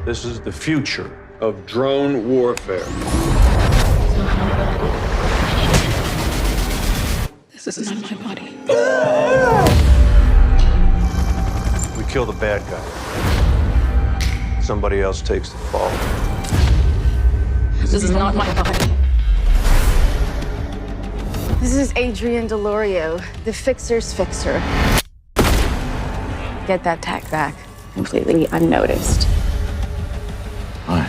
This is the future of drone warfare. This is not my body. We kill the bad guy. Somebody else takes the fall. This is not my body. This is Adrienne Delorio, the fixer's fixer. Get that tag back completely unnoticed. Why?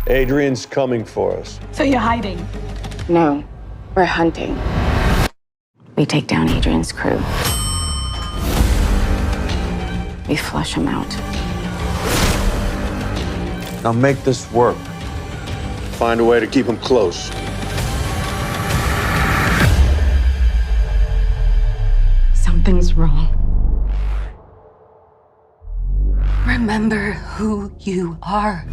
Adrian's coming for us. So you're hiding? No, we're hunting. We take down Adrian's crew. We flush him out. Now make this work. Find a way to keep him close. Something's wrong. Remember who you are.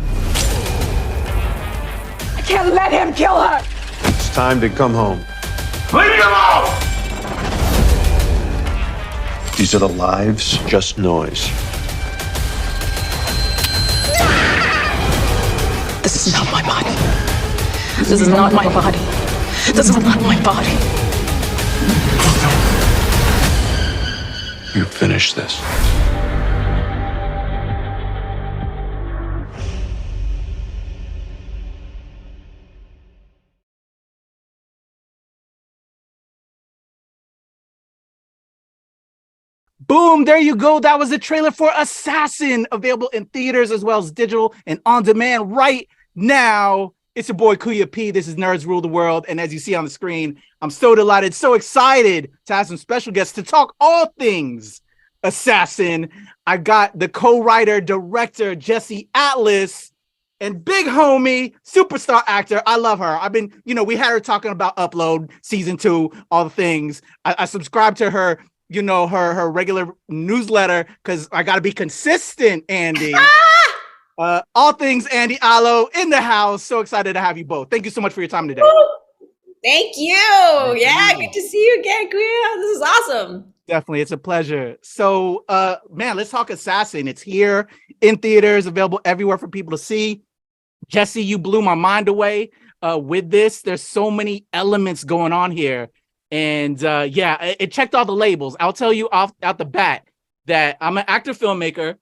I can't let him kill her! It's time to come home. Leave me alone! These are the lives, just noise. This is not my body. This is not my body. This is not my body. You finish this. Boom, there you go. That was the trailer for Assassin, available in theaters as well as digital and on demand right now. It's your boy Kuya P. This is Nerds Rule the World. And as you see on the screen, I'm so delighted, so excited to have some special guests to talk all things Assassin. I got the co-writer, director, Jesse Atlas, and big homie, superstar actor. I love her. We had her talking about Upload, season 2, all the things. I subscribed to her, her regular newsletter because I got to be consistent, Andy. All things Andy Allo in the house. So excited to have you both. Thank you so much for your time today. Thank you. Yeah, good to see you again, Kuya. This is awesome. Definitely. It's a pleasure. So, let's talk Assassin. It's here in theaters, available everywhere for people to see. Jesse, you blew my mind away with this. There's so many elements going on here. And it checked all the labels. I'll tell you out the bat that I'm an actor filmmaker.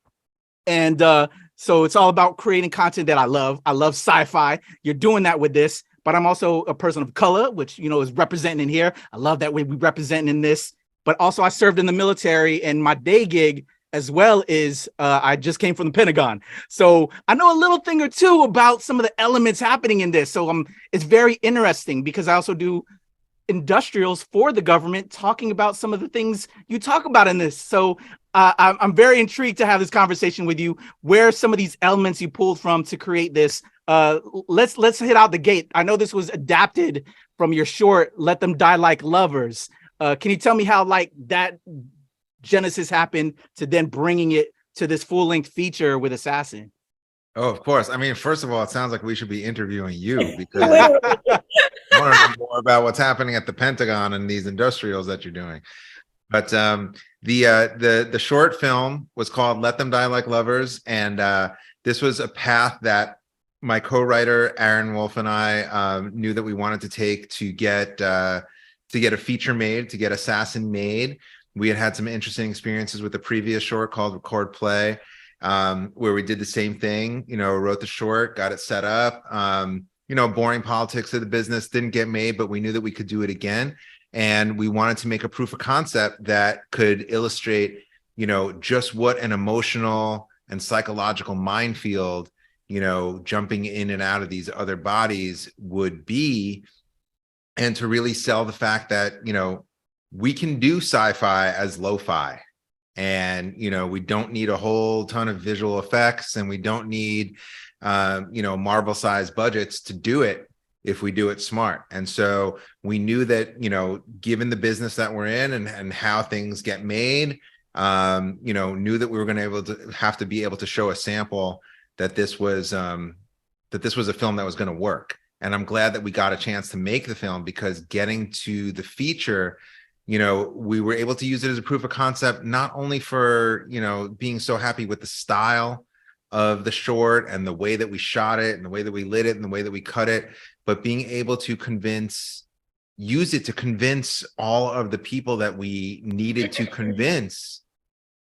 And so it's all about creating content that I love. I love sci-fi. You're doing that with this. But I'm also a person of color, which, is representing in here. I love that we representing in this. But also I served in the military, and my day gig as well is I just came from the Pentagon. So I know a little thing or two about some of the elements happening in this. So it's very interesting because I also do industrials for the government, talking about some of the things you talk about in this. So I'm very intrigued to have this conversation with you. Where some of these elements you pulled from to create this. Let's hit out the gate. I know this was adapted from your short, Let Them Die Like Lovers. Can you tell me how that genesis happened to then bringing it to this full-length feature with Assassin? Oh, of course. I mean, first of all, it sounds like we should be interviewing you because I want to know more about what's happening at the Pentagon and these industrials that you're doing. But the short film was called Let Them Die Like Lovers. And this was a path that my co-writer, Aaron Wolf, and I knew that we wanted to take to get a feature made, to get Assassin made. We had some interesting experiences with the previous short called Record Play, where we did the same thing, wrote the short, got it set up, boring politics of the business didn't get made, but we knew that we could do it again. And we wanted to make a proof of concept that could illustrate, just what an emotional and psychological minefield, jumping in and out of these other bodies would be. And to really sell the fact that, we can do sci-fi as lo-fi. And, we don't need a whole ton of visual effects, and we don't need, Marvel-sized budgets to do it if we do it smart. And so we knew that, given the business that we're in and how things get made, knew that we were going to have to be able to show a sample that this was a film that was going to work. And I'm glad that we got a chance to make the film, because getting to the feature, we were able to use it as a proof of concept, not only for, being so happy with the style of the short and the way that we shot it and the way that we lit it and the way that we cut it, but being able to use it to convince all of the people that we needed to convince,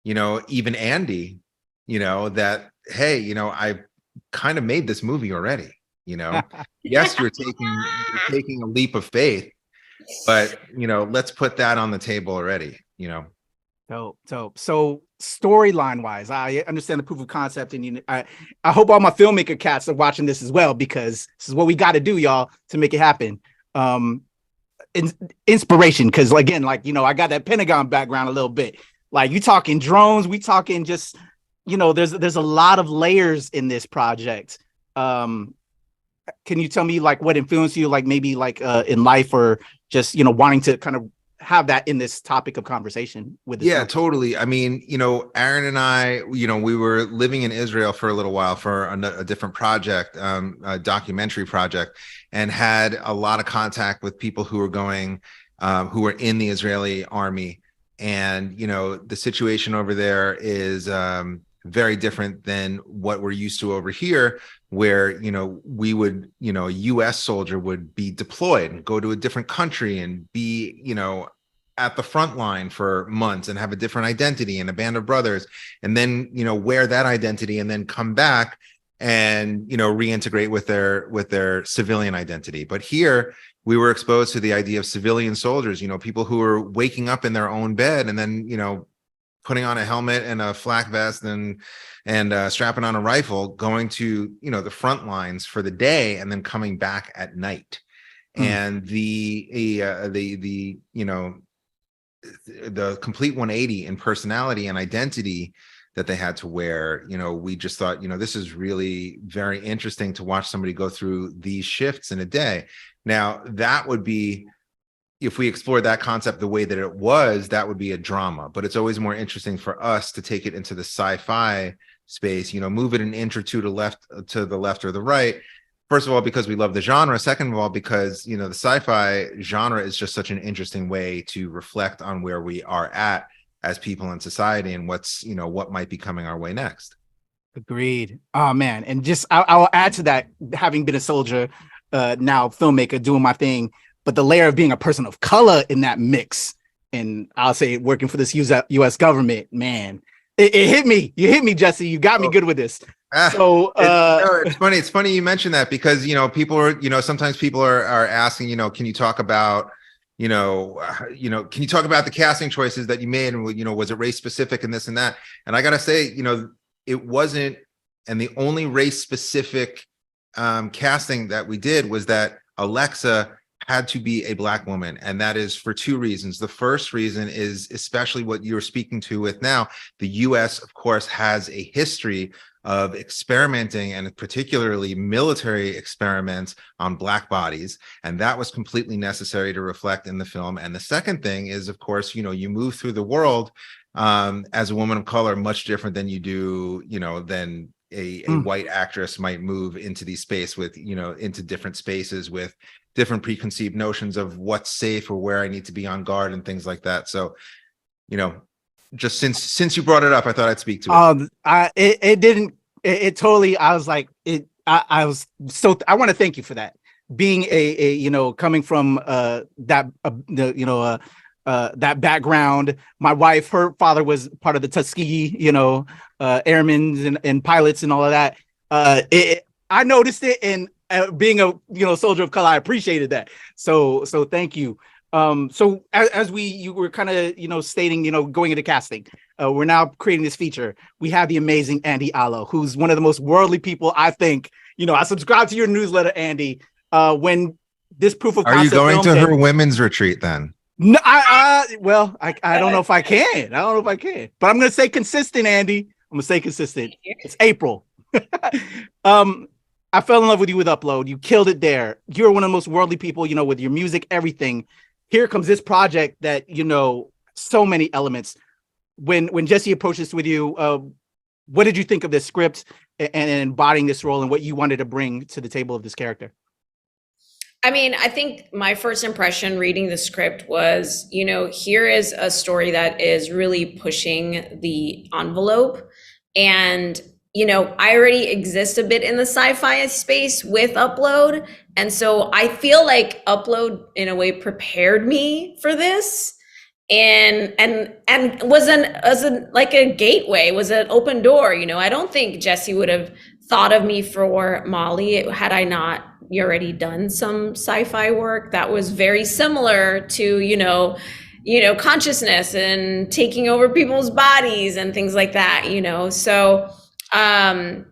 even Andy, that, hey, I kind of made this movie already, yes, you're taking a leap of faith, but, let's put that on the table already, So storyline wise, I understand the proof of concept, and I hope all my filmmaker cats are watching this as well, because this is what we got to do, y'all, to make it happen. Inspiration, because again, I got that Pentagon background a little bit. Like, you talking drones, we talking just, there's a lot of layers in this project. Can you tell me what influenced you, maybe in life, or just wanting to kind of have that in this topic of conversation with this film? Totally. I mean, Aaron and I, we were living in Israel for a little while for a different project, a documentary project, and had a lot of contact with people who were who were in the Israeli army. And, the situation over there is very different than what we're used to over here, where, we would, a US soldier would be deployed and go to a different country and be, at the front line for months and have a different identity and a band of brothers, and then, wear that identity and then come back and, reintegrate with their civilian identity. But here we were exposed to the idea of civilian soldiers, people who are waking up in their own bed and then, putting on a helmet and a flak vest and strapping on a rifle, going to, the front lines for the day and then coming back at night. And the complete 180 in personality and identity that they had to wear, we just thought, this is really very interesting to watch somebody go through these shifts in a day. Now, that would be, if we explored that concept the way that it was, that would be a drama. But it's always more interesting for us to take it into the sci-fi space, move it an inch or two to the left or the right. First of all, because we love the genre. Second of all, because, the sci-fi genre is just such an interesting way to reflect on where we are at as people in society and what might be coming our way next. Agreed. Oh, man. And just, I'll add to that, having been a soldier, now filmmaker, doing my thing, but the layer of being a person of color in that mix, and I'll say working for this US government, man, it hit me. You hit me, Jesse. You got me good with this. So it's funny. It's funny you mentioned that, because people are, sometimes people are asking, can you talk about, can you talk about the casting choices that you made, and was it race specific and this and that? And I gotta say, it wasn't, and the only race specific casting that we did was that Alexa had to be a Black woman, and that is for two reasons. The first reason is especially what you're speaking to with now. The US, of course, has a history of experimenting, and particularly military experiments on Black bodies, and that was completely necessary to reflect in the film. And the second thing is, of course, you move through the world as a woman of color much different than you do, than a white actress might move into these space with, into different spaces with different preconceived notions of what's safe or where I need to be on guard and things like that. So, just since you brought it up, I thought I'd speak to it. It totally, I was like, I was so, I want to thank you for that. Being coming from that background. My wife, her father was part of the Tuskegee, airmen and pilots and all of that. I noticed it, and being a soldier of color, I appreciated that. So thank you. So as you were kind of stating, going into casting, we're now creating this feature. We have the amazing Andy Allo, who's one of the most worldly people, I think. I subscribe to your newsletter, Andy. When this proof of concept, are you going to her women's retreat then? No, I don't know if I can. But I'm gonna say consistent, Andy. I'm gonna say consistent. It's April. I fell in love with you with Upload. You killed it there. You're one of the most worldly people, with your music, everything. Here comes this project that, so many elements. When Jesse approached this with you, what did you think of this script and embodying this role and what you wanted to bring to the table of this character? I mean, I think my first impression reading the script was, here is a story that is really pushing the envelope. And I already exist a bit in the sci-fi space with Upload. And so I feel like Upload in a way prepared me for this and was like a gateway, was an open door. I don't think Jesse would have thought of me for Molly had I not already done some sci-fi work that was very similar to, consciousness and taking over people's bodies and things like that, so when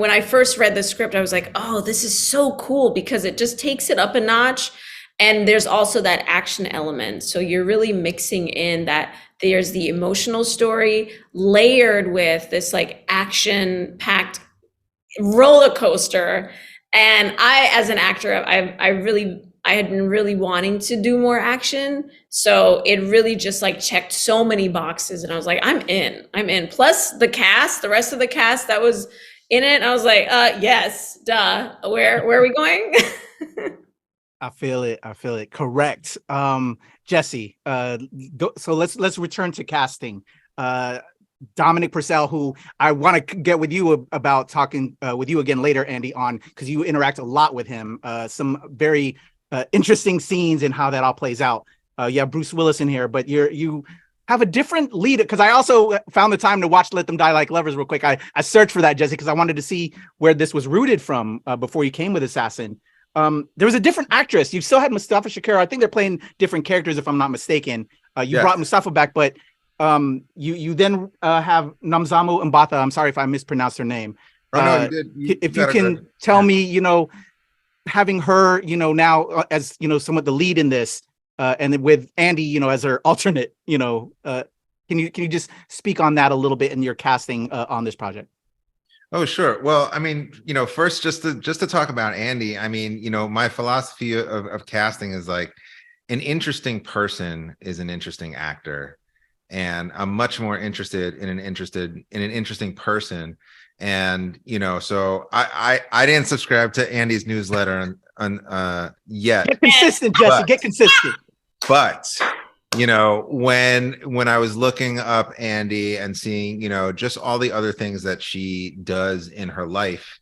I first read the script, I was like, oh, this is so cool because it just takes it up a notch. And there's also that action element. So you're really mixing in that there's the emotional story layered with this like action packed roller coaster. And I, as an actor, I had been really wanting to do more action. So it really just like checked so many boxes. And I was like, I'm in. Plus the rest of the cast that was in it. I was like, yes, duh. Where are we going? I feel it. Correct. Jesse, so let's return to casting. Dominic Purcell, who I want to get with you about talking with you again later, Andy, on because you interact a lot with him. Some very interesting scenes and how that all plays out. You have Bruce Willis in here, but you have a different lead, because I also found the time to watch Let Them Die Like Lovers real quick. I searched for that, Jesse, because I wanted to see where this was rooted from before you came with Assassin. There was a different actress. You still had Mustafa Shakira. I think they're playing different characters, if I'm not mistaken. You brought Mustafa back, but you then have Namzamo Mbatha. I'm sorry if I mispronounced her name. Oh, no, you did. If you can tell me, having her, now as, somewhat the lead in this, and then with Andy, as her alternate, can you just speak on that a little bit in your casting on this project? Oh, sure. Well, I mean, first, just to talk about Andy, I mean, my philosophy of casting is like an interesting person is an interesting actor. And I'm much more interested in an interesting person. And, so I didn't subscribe to Andy's newsletter yet. Get consistent, Jesse, get consistent. But, when I was looking up Andy and seeing, just all the other things that she does in her life,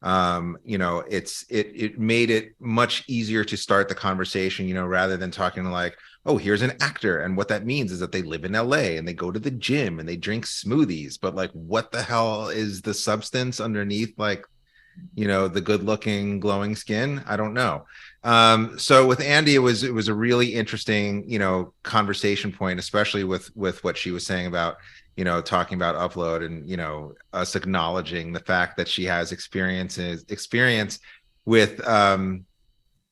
it made it much easier to start the conversation, rather than talking like, oh, here's an actor. And what that means is that they live in LA and they go to the gym and they drink smoothies. But like, what the hell is the substance underneath, like, the good looking glowing skin? I don't know. So with Andy, it was a really interesting, conversation point, especially with what she was saying about, talking about Upload and, us acknowledging the fact that she has experience with out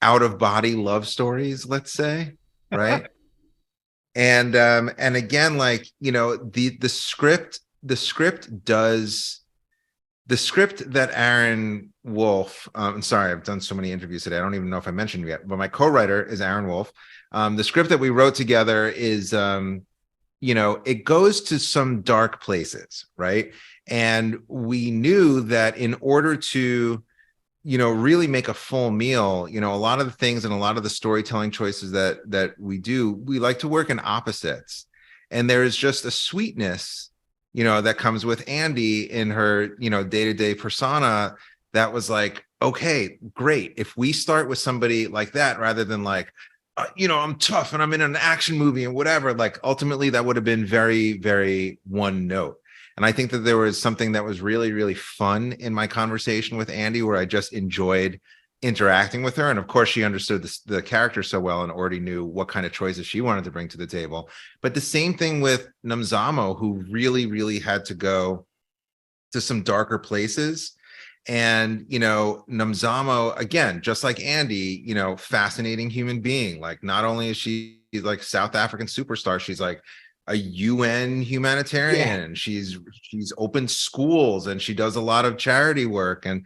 of body love stories, let's say. Right. And again, like, the script that Aaron Wolf, I'm sorry, I've done so many interviews today. I don't even know if I mentioned it yet, but my co-writer is Aaron Wolf. The script that we wrote together is, it goes to some dark places. Right. And we knew that in order to, really make a full meal, a lot of the things and a lot of the storytelling choices that we like to work in opposites. And there is just a sweetness, that comes with Andy in her, day-to-day persona that was like, okay, great. If we start with somebody like that, rather than like, I'm tough and I'm in an action movie and whatever, like ultimately that would have been very, very one note. And I think that there was something that was really, really fun in my conversation with Andy, where I just enjoyed interacting with her. And of course, she understood the character so well and already knew what kind of choices she wanted to bring to the table. But the same thing with Namzamo, who really, really had to go to some darker places. And, Namzamo, again, just like Andy, fascinating human being. Like, not only is she like South African superstar, she's like a UN humanitarian, and she's opened schools and she does a lot of charity work. And,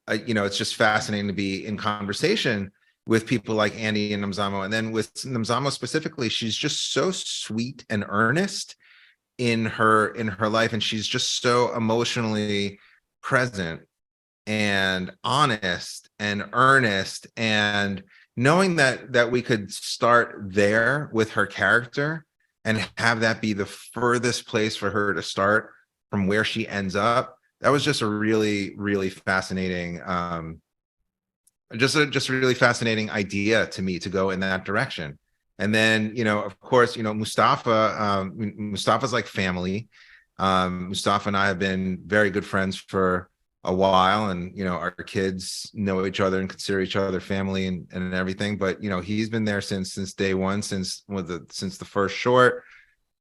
it's just fascinating to be in conversation with people like Andy and Namzamo. And then with Namzamo specifically, she's just so sweet and earnest in her life. And she's just so emotionally present and honest and earnest. And knowing that we could start there with her character and have that be the furthest place for her to start from where she ends up. That was just a really, really fascinating, just a really fascinating idea to me to go in that direction. And then, of course, Mustafa's like family. Mustafa and I have been very good friends for a while, and our kids know each other and consider each other family and everything. But he's been there since day one, since the first short,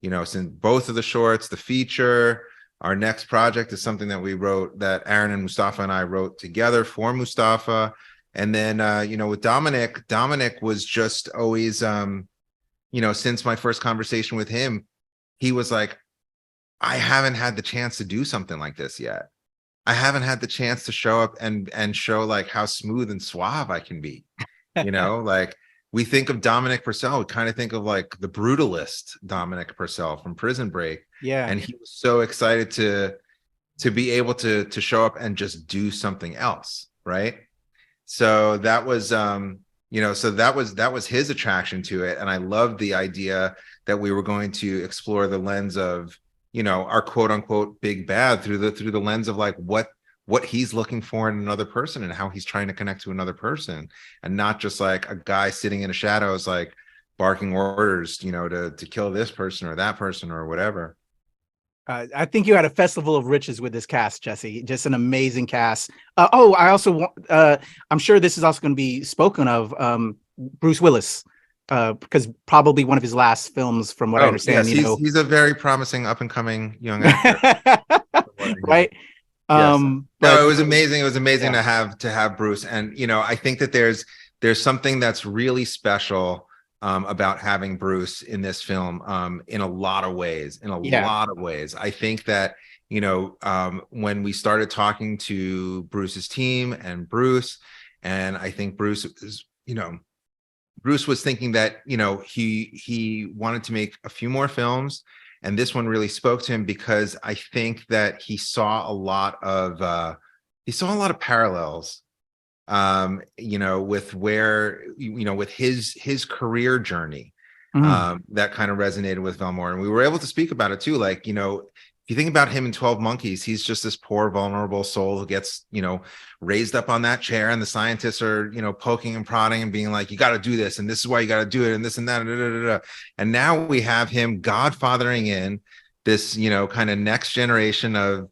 since both of the shorts, the feature. Our next project is something that we wrote, that Aaron and Mustafa and I wrote together for Mustafa. And then with Dominic was just always since my first conversation with him, he was like, I haven't had the chance to do something like this yet. I haven't had the chance to show up and show like how smooth and suave I can be. Like, we think of Dominic Purcell, we kind of think of like the brutalist Dominic Purcell from Prison Break. Yeah. And he was so excited to be able to show up and just do something else, right? So that was that was his attraction to it. And I loved the idea that we were going to explore the lens of our quote unquote big bad through the lens of like what he's looking for in another person and how he's trying to connect to another person, and not just like a guy sitting in the shadows like barking orders to kill this person or that person or whatever. I think you had a festival of riches with this cast, Jesse. Just an amazing cast. I also want, I'm sure this is also going to be spoken of, Bruce Willis, because probably one of his last films, from what I understand. Yes, he's a very promising up and coming young actor. Right. Yes. No, it was amazing. It was amazing to have Bruce. And, I think that there's something that's really special about having Bruce in this film, in a lot of ways. I think that, when we started talking to Bruce's team and Bruce, and I think Bruce was thinking that, he wanted to make a few more films. And this one really spoke to him because I think that he saw a lot of parallels, with where, with his career journey, that kind of resonated with Velmore. And we were able to speak about it too. Like, if you think about him in 12 Monkeys, he's just this poor, vulnerable soul who gets, raised up on that chair, and the scientists are, poking and prodding and being like, you got to do this, and this is why you got to do it, and this and that. And now we have him godfathering in this, kind of next generation of,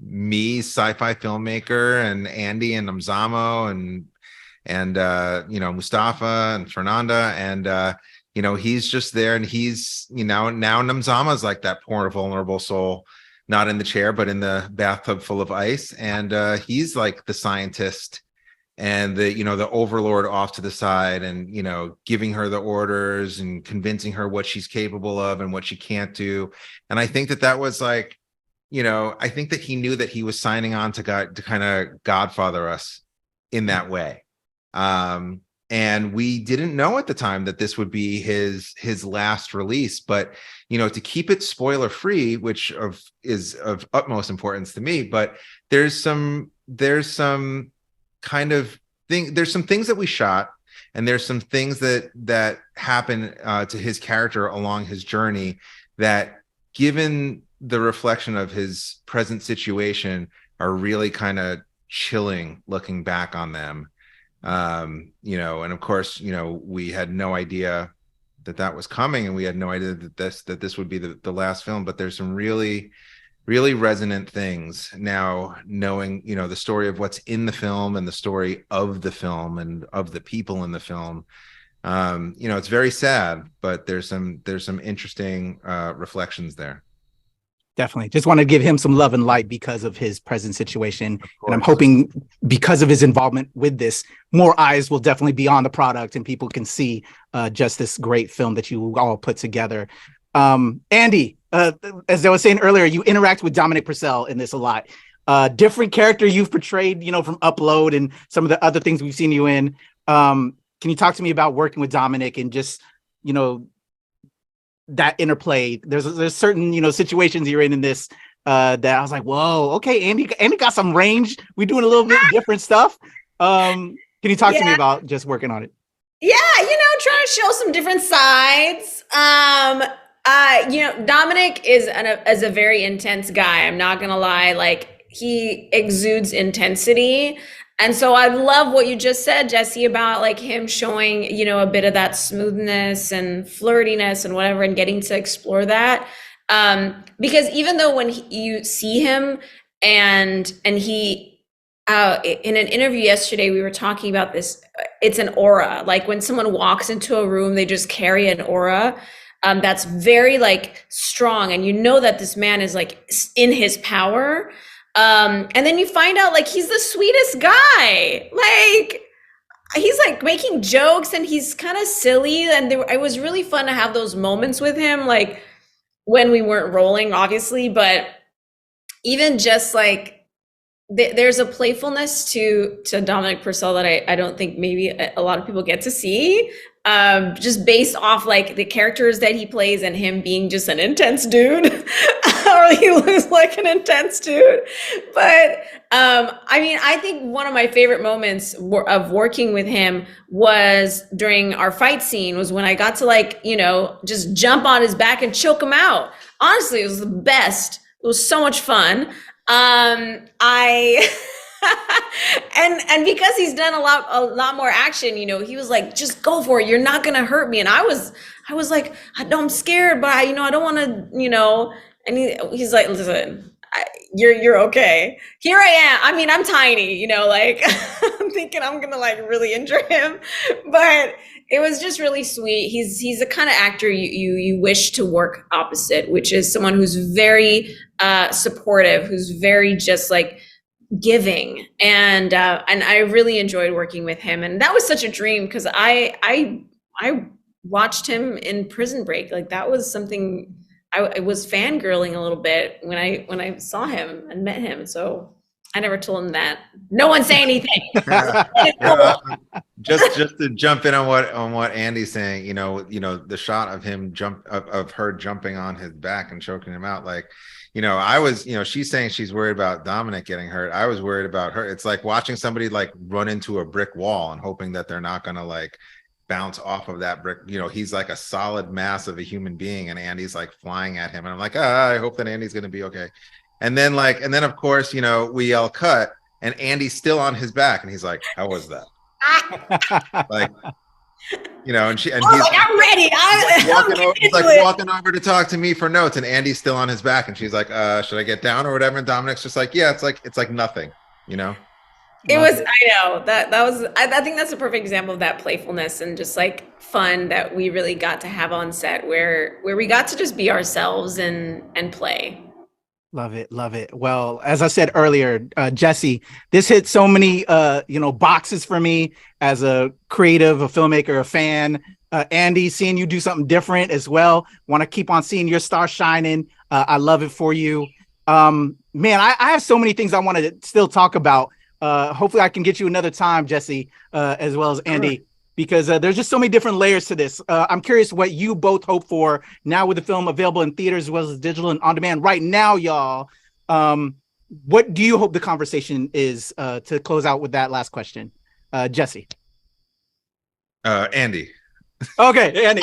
me, sci-fi filmmaker, and Andy and Namzamo and Mustafa and Fernanda, and he's just there, and he's now Namzama's like that poor vulnerable soul, not in the chair but in the bathtub full of ice, and he's like the scientist and the overlord off to the side, and giving her the orders and convincing her what she's capable of and what she can't do. And I think that was like, I think that he knew that he was signing on to God, to kind of godfather us in that way. And we didn't know at the time that this would be his last release, but to keep it spoiler free, which is of utmost importance to me. But there's some kind of thing. There's some things that we shot, and there's some things that happen to his character along his journey that, given the reflection of his present situation, are really kind of chilling looking back on them. And of course, we had no idea that was coming, and we had no idea that this would be the last film. But there's some really, really resonant things now, knowing, the story of what's in the film and the story of the film and of the people in the film. It's very sad, but there's some interesting reflections there. Definitely. Just want to give him some love and light because of his present situation. And I'm hoping, because of his involvement with this, more eyes will definitely be on the product, and people can see just this great film that you all put together. Andy, as I was saying earlier, you interact with Dominic Purcell in this a lot. Different character you've portrayed, from Upload and some of the other things we've seen you in. Can you talk to me about working with Dominic and just, that interplay? There's certain situations you're in this that I was like, whoa, okay, Andy got some range. We're doing a little bit different stuff. Can you talk to me about just working on it? Yeah, trying to show some different sides. Dominic is a very intense guy. I'm not gonna lie. Like, he exudes intensity. And so I love what you just said, Jesse, about like him showing, a bit of that smoothness and flirtiness and whatever, and getting to explore that. Because even though when you see him and he, in an interview yesterday, we were talking about this, it's an aura. Like when someone walks into a room, they just carry an aura. That's very like strong, and that this man is like in his power. And then you find out like he's the sweetest guy. Like he's like making jokes and he's kind of silly, and it was really fun to have those moments with him, like when we weren't rolling, obviously, but even just like there's a playfulness to Dominic Purcell that I don't think maybe a lot of people get to see. Just based off like the characters that he plays and him being just an intense dude, or he looks like an intense dude. But I think one of my favorite moments of working with him was during our fight scene, was when I got to like, just jump on his back and choke him out. Honestly, it was the best. It was so much fun. And because he's done a lot more action, he was like, just go for it. You're not going to hurt me. And I was like, I'm scared, but I don't want to, and he's like, listen, you're okay. Here I am. I mean, I'm tiny, like I'm thinking I'm going to like really injure him, but it was just really sweet. He's the kind of actor you wish to work opposite, which is someone who's very supportive, who's very just like giving, and I really enjoyed working with him, and that was such a dream because I watched him in Prison Break. Like that was something I was fangirling a little bit when I saw him and met him. So I never told him that. No one say anything. Just to jump in on what Andy's saying, the shot of him of her jumping on his back and choking him out, like, I was, she's saying she's worried about Dominic getting hurt. I was worried about her. It's like watching somebody like run into a brick wall and hoping that they're not going to like bounce off of that brick. He's like a solid mass of a human being, and Andy's like flying at him. And I'm like, I hope that Andy's going to be okay. And then of course, we yell cut, and Andy's still on his back, and he's like, how was that? Like, and he's like, I'm ready. He's like walking over to talk to me for notes, and Andy's still on his back, and she's like, should I get down or whatever? And Dominic's just like, yeah, it's like nothing, It was, I know that was, I think that's a perfect example of that playfulness and just like fun that we really got to have on set, where we got to just be ourselves and play. Love it. Love it. Well, as I said earlier, Jesse, this hit so many, boxes for me as a creative, a filmmaker, a fan. Andy, seeing you do something different as well. Want to keep on seeing your star shining. I love it for you. Man, I have so many things I want to still talk about. Hopefully I can get you another time, Jesse, as well as Andy. Sure. Because there's just so many different layers to this. I'm curious what you both hope for now with the film available in theaters as well as digital and on demand right now, y'all. What do you hope the conversation is to close out with that last question? Jesse. Andy. Okay, Andy.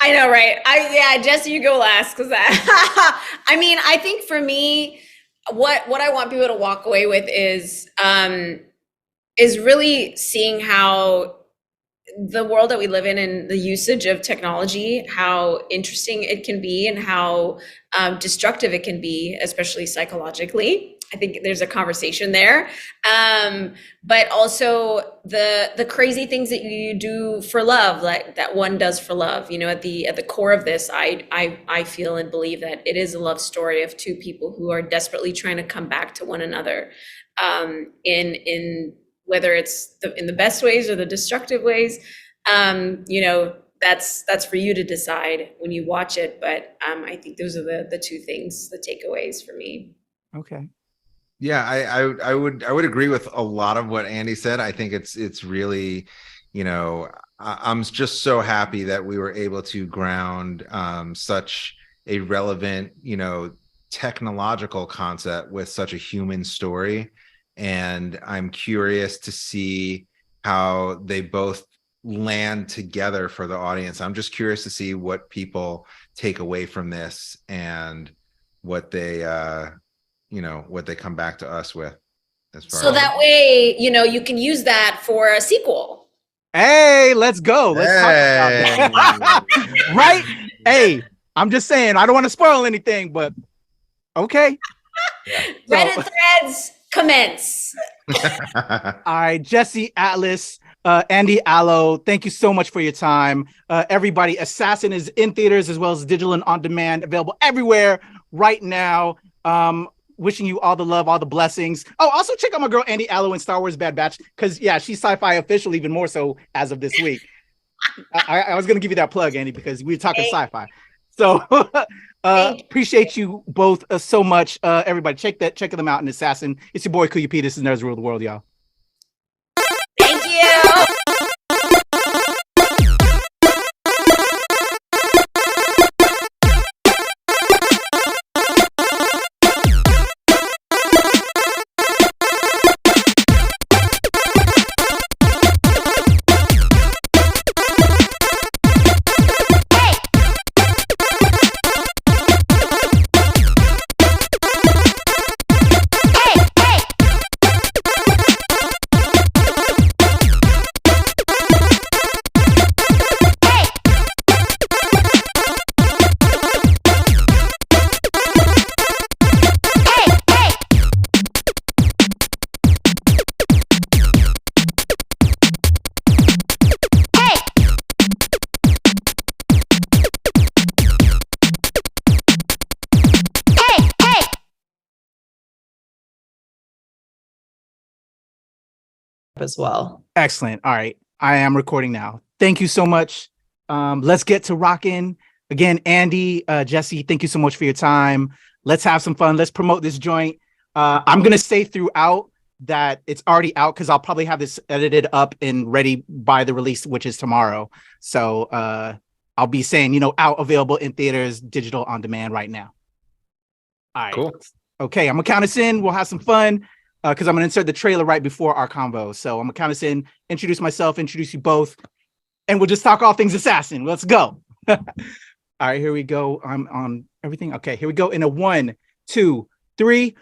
I know, right? Jesse, you go last because I think for me, what I want people to walk away with is really seeing how the world that we live in and the usage of technology, how interesting it can be and how destructive it can be, especially psychologically. I think there's a conversation there. But also the crazy things that you do for love, like that one does for love. At the core of this, I feel and believe that it is a love story of two people who are desperately trying to come back to one another, in whether it's in the best ways or the destructive ways. That's for you to decide when you watch it. But I think those are the two things, the takeaways for me. Okay. Yeah, I would agree with a lot of what Andy said. I think it's really, I'm just so happy that we were able to ground such a relevant, technological concept with such a human story. And I'm curious to see how they both land together for the audience. I'm just curious to see what people take away from this and what they what they come back to us with. So that way, you can use that for a sequel. Hey, let's go. Let's talk about that. Right? Hey, I'm just saying, I don't want to spoil anything, but okay. Reddit threads commence. All right, Jesse, Atlas, Andy, Allo, thank you so much for your time. Everybody, Assassin is in theaters as well as digital and on demand, available everywhere right now. Wishing you all the love, all the blessings. Oh, also check out my girl Andy Allo in Star Wars Bad Batch, because yeah, she's sci-fi official even more so as of this week. I was gonna give you that plug, Andy, because we were talking sci-fi. So appreciate you both so much. Everybody, check them out in Assassin. It's your boy Kuya P. This is Nerds Rule the World, y'all. Thank you. As well. Excellent. All right. I am recording now. Thank you so much. Let's get to rocking. Again, Andy, Jesse, thank you so much for your time. Let's have some fun. Let's promote this joint. I'm going to say throughout that it's already out because I'll probably have this edited up and ready by the release, which is tomorrow. So I'll be saying, out, available in theaters, digital, on demand right now. All right. Cool. Okay. I'm going to count us in. We'll have some fun. Because I'm going to insert the trailer right before our convo. So I'm going to count us in, introduce myself, introduce you both, and we'll just talk all things Assassin. Let's go. All right, here we go. I'm on everything. Okay, here we go. In a 1, 2, 3.